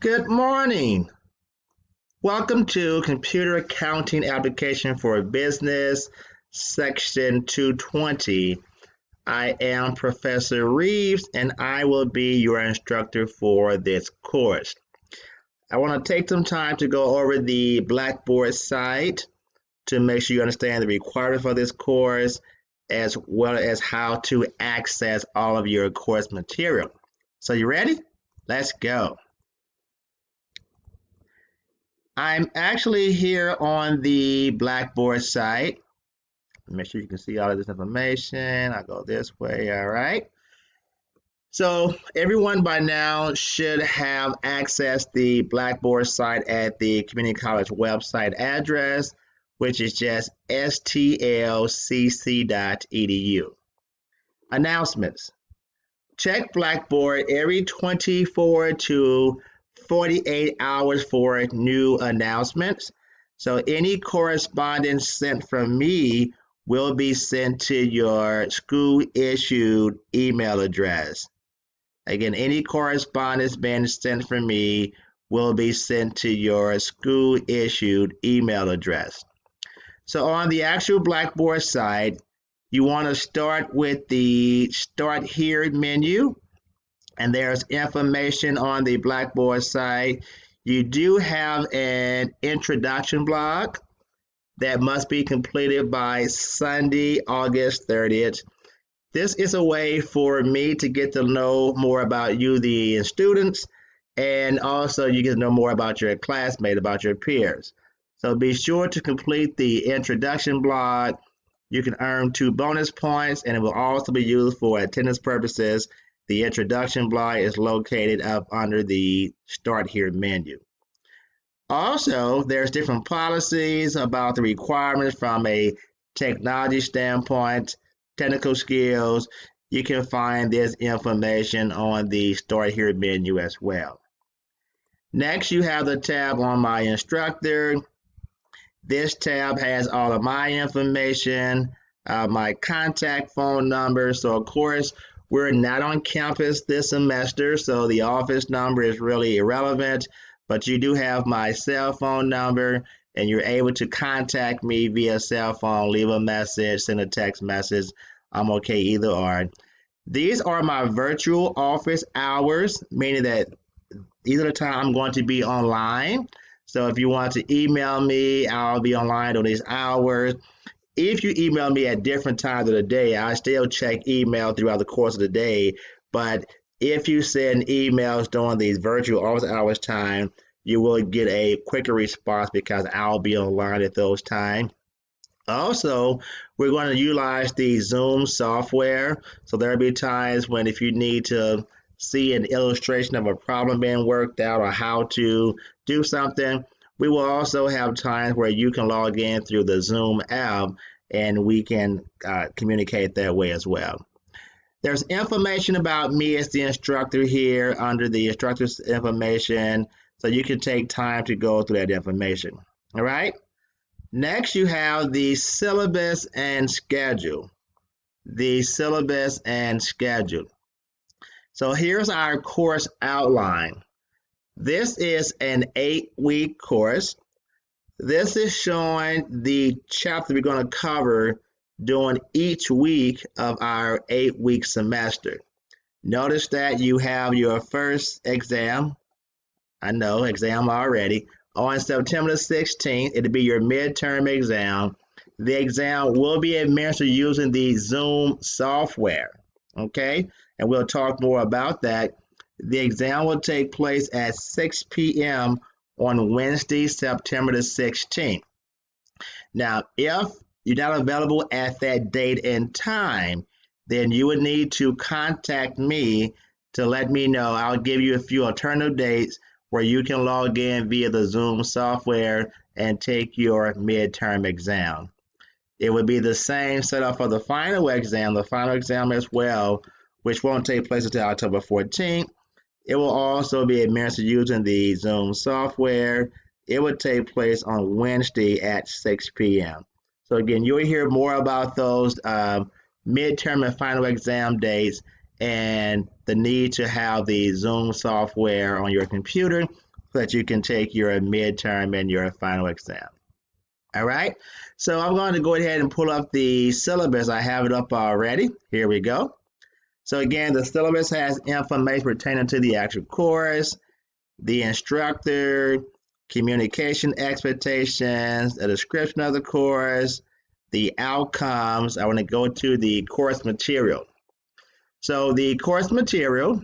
Good morning. Welcome to Computer Accounting Application for Business, Section 220. I am Professor Reeves and I will be your instructor for this course. I want to take some time to go over the Blackboard site to make sure you understand the requirements for this course as well as how to access all of your course material. So you ready? Let's go. I'm actually here on the Blackboard site. Make sure you can see all of this information. I'll go this way. All right. So everyone by now should have accessed the Blackboard site at the community college website address, which is just stlcc.edu. Announcements. Check Blackboard every 24 to 48 hours for new announcements. So any correspondence sent from me will be sent to your school issued email address. Again, any correspondence being sent from me will be sent to your school issued email address. So on the actual Blackboard site, you want to start with the Start Here menu, and there's information on the Blackboard site. You do have an introduction blog that must be completed by Sunday, August 30th. This is a way for me to get to know more about you, the students, and also you get to know more about your classmates, about your peers. So be sure to complete the introduction blog. You can earn 2 bonus points, and it will also be used for attendance purposes. The introduction blog is located up under the Start Here menu. Also, there's different policies about the requirements from a technology standpoint, technical skills. You can find this information on the Start Here menu as well. Next, you have the tab on My Instructor. This tab has all of my information, my contact phone number. So, of course, we're not on campus this semester, so the office number is really irrelevant, but you do have my cell phone number, and you're able to contact me via cell phone, leave a message, send a text message. I'm okay either or. These are my virtual office hours, meaning that either the time I'm going to be online. So if you want to email me, I'll be online on these hours. If you email me at different times of the day, I still check email throughout the course of the day. But if you send emails during these virtual office hours time, you will get a quicker response because I'll be online at those times. Also, we're going to utilize the Zoom software. So there'll be times when if you need to see an illustration of a problem being worked out or how to do something, we will also have times where you can log in through the Zoom app and we can communicate that way as well. There's information about me as the instructor here under the instructor's information, so you can take time to go through that information. All right. Next, you have the syllabus and schedule. The syllabus and schedule. So here's our course outline. This is an 8-week course. This is showing the chapter we're going to cover during each week of our 8-week semester. Notice that you have your first exam. I know, exam already. On September the 16th, it'll be your midterm exam. The exam will be administered using the Zoom software. Okay? And we'll talk more about that. The exam will take place at 6 p.m. on Wednesday, September the 16th. Now, if you're not available at that date and time, then you would need to contact me to let me know. I'll give you a few alternative dates where you can log in via the Zoom software and take your midterm exam. It would be the same setup for the final exam as well, which won't take place until October 14th. It will also be administered using the Zoom software. It would take place on Wednesday at 6 p.m. So again, you'll hear more about those midterm and final exam dates and the need to have the Zoom software on your computer so that you can take your midterm and your final exam. All right, so I'm going to go ahead and pull up the syllabus. I have it up already. Here we go. So again, the syllabus has information pertaining to the actual course, the instructor, communication expectations, a description of the course, the outcomes. I want to go to the course material. So the course material,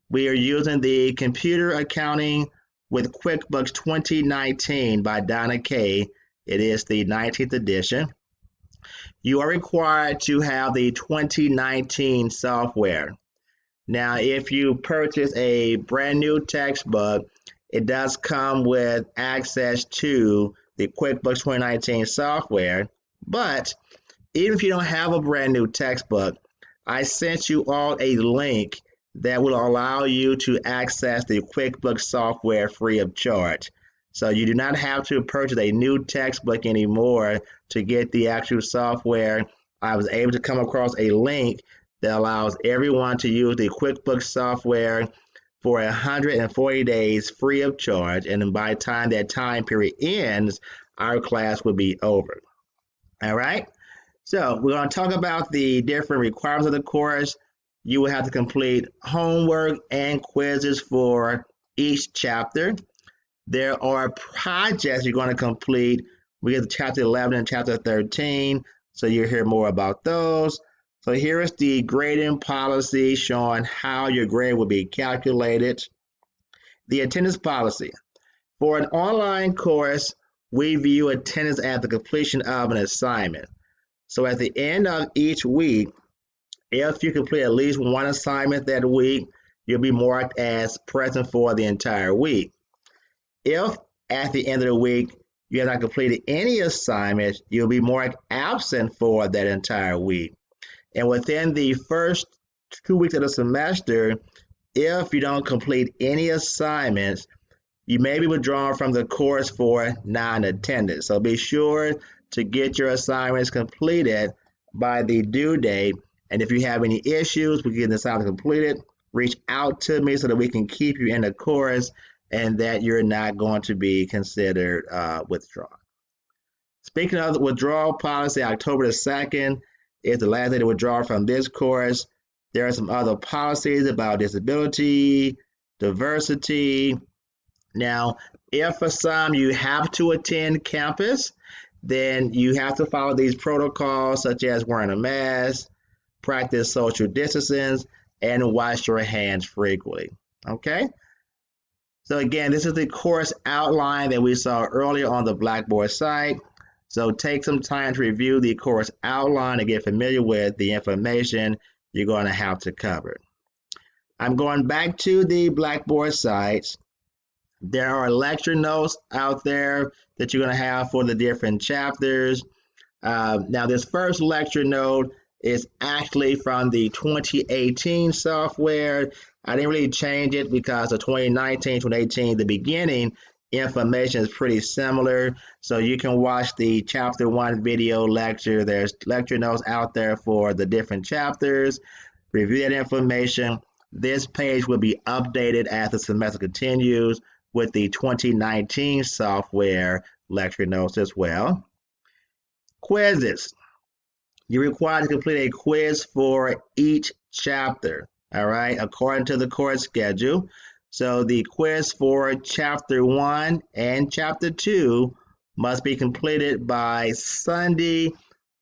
we are using the Computer Accounting with QuickBooks 2019 by Donna Kay. It is the 19th edition. You are required to have the 2019 software. Now, if you purchase a brand new textbook, it does come with access to the QuickBooks 2019 software. But even if you don't have a brand new textbook, I sent you all a link that will allow you to access the QuickBooks software free of charge. So you do not have to purchase a new textbook anymore to get the actual software. I was able to come across a link that allows everyone to use the QuickBooks software for 140 days free of charge. And then by the time that time period ends, our class will be over. All right. So we're going to talk about the different requirements of the course. You will have to complete homework and quizzes for each chapter. There are projects you're going to complete. We get to chapter 11 and chapter 13, so you'll hear more about those. So here is the grading policy showing how your grade will be calculated. The attendance policy. For an online course, we view attendance as the completion of an assignment. So at the end of each week, if you complete at least one assignment that week, you'll be marked as present for the entire week. If at the end of the week you have not completed any assignments, you'll be marked absent for that entire week. And within the first 2 weeks of the semester, if you don't complete any assignments, you may be withdrawn from the course for non-attendance. So be sure to get your assignments completed by the due date. And if you have any issues with getting the assignment completed, reach out to me so that we can keep you in the course and that you're not going to be considered withdrawn. Speaking of the withdrawal policy, October the 2nd is the last day to withdraw from this course. There are some other policies about disability, diversity. Now, if for some you have to attend campus, then you have to follow these protocols such as wearing a mask, practice social distancing, and wash your hands frequently. Okay? So again, this is the course outline that we saw earlier on the Blackboard site. So take some time to review the course outline and get familiar with the information you're going to have to cover. I'm going back to the Blackboard sites. There are lecture notes out there that you're going to have for the different chapters. Now, this first lecture note is actually from the 2018 software. I didn't really change it because the 2019, 2018, the beginning information is pretty similar. So you can watch the chapter 1 video lecture. There's lecture notes out there for the different chapters. Review that information. This page will be updated as the semester continues with the 2019 software lecture notes as well. Quizzes. You're required to complete a quiz for each chapter, all right, according to the course schedule. So the quiz for chapter 1 and chapter 2 must be completed by Sunday,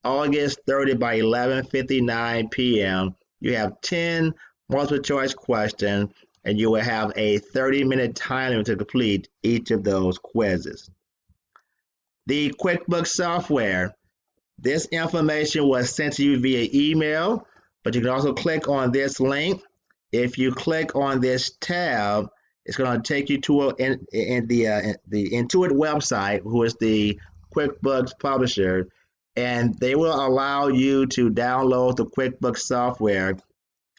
August 30 by 11:59 p.m. You have 10 multiple choice questions, and you will have a 30-minute time limit to complete each of those quizzes. The QuickBooks software. This information was sent to you via email, but you can also click on this link. If you click on this tab, it's going to take you to the Intuit website, who is the QuickBooks publisher, and they will allow you to download the QuickBooks software.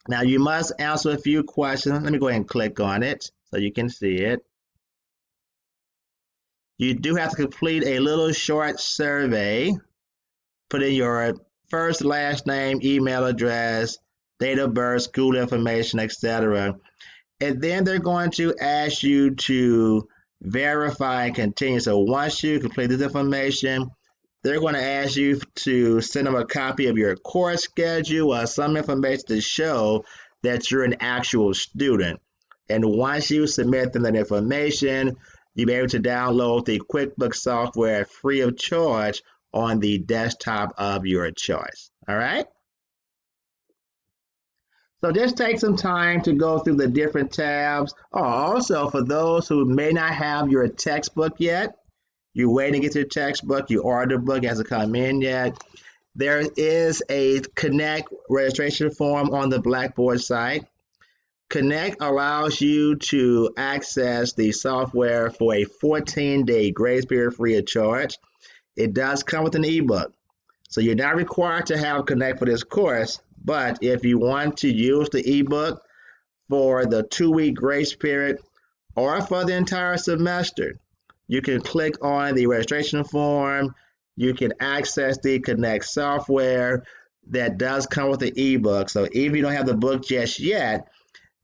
Now, you must answer a few questions. Let me go ahead and click on it so you can see it. You do have to complete a little short survey. Put in your first, last name, email address, date of birth, school information, etc. And then they're going to ask you to verify and continue. So once you complete this information, they're going to ask you to send them a copy of your course schedule or some information to show that you're an actual student. And once you submit them that information, you'll be able to download the QuickBooks software free of charge on the desktop of your choice. All right? So just take some time to go through the different tabs. Oh, also, for those who may not have your textbook yet, you're waiting to get your textbook, your order book hasn't come in yet, there is a Connect registration form on the Blackboard site. Connect allows you to access the software for a 14-day grace period free of charge. It does come with an ebook. So you're not required to have Connect for this course, but if you want to use the ebook for the 2-week grace period or for the entire semester, you can click on the registration form. You can access the Connect software that does come with the ebook. So if you don't have the book just yet,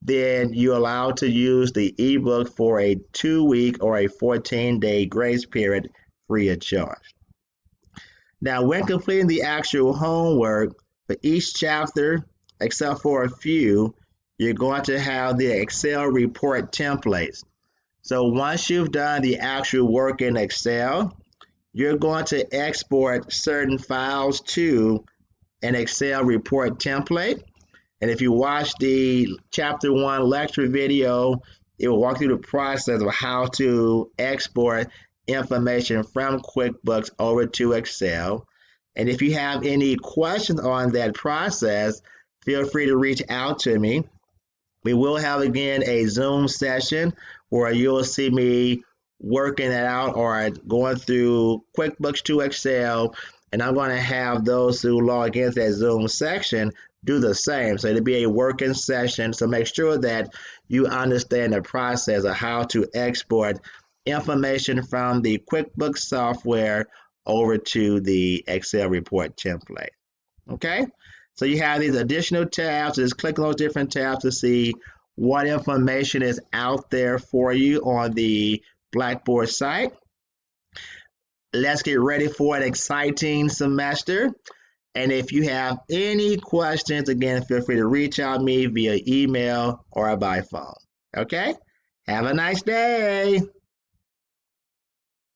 then you're allowed to use the ebook for a 2-week or a 14-day grace period free of charge. Now, when completing the actual homework for each chapter, except for a few, you're going to have the Excel report templates. So once you've done the actual work in Excel, you're going to export certain files to an Excel report template. And if you watch the Chapter 1 lecture video, it will walk through the process of how to export information from QuickBooks over to Excel. And if you have any questions on that process, feel free to reach out to me. We will have, again, a Zoom session where you'll see me working it out or going through QuickBooks to Excel, and I'm going to have those who log into that Zoom section do the same. So it'll be a working session. So make sure that you understand the process of how to export information from the QuickBooks software over to the Excel report template. Okay? So you have these additional tabs. Just click on those different tabs to see what information is out there for you on the Blackboard site. Let's get ready for an exciting semester. And if you have any questions, again, feel free to reach out to me via email or by phone. Okay? Have a nice day.